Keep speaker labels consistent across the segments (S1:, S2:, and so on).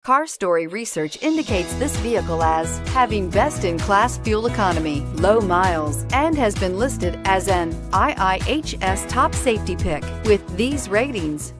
S1: Car Story research indicates this vehicle as having best-in-class fuel economy, low miles, and has been listed as an IIHS top safety pick with these ratings.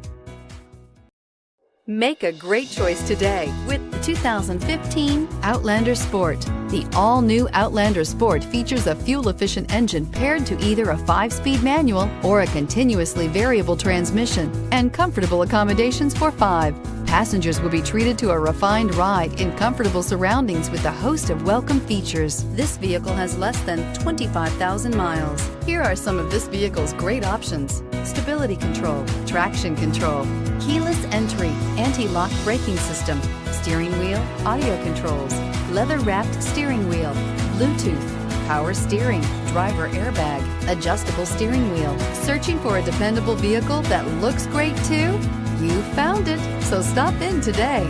S1: Make a great choice today with the 2015 Outlander Sport. The all-new Outlander Sport features a fuel-efficient engine paired to either a 5-speed manual or a continuously variable transmission and comfortable accommodations for 5. Passengers will be treated to a refined ride in comfortable surroundings with a host of welcome features. This vehicle has less than 25,000 miles. Here are some of this vehicle's great options: stability control, traction control, keyless entry, anti-lock braking system, steering wheel audio controls, leather-wrapped steering wheel, Bluetooth, power steering, driver airbag, adjustable steering wheel. Searching for a dependable vehicle that looks great too? You found it, so stop in today.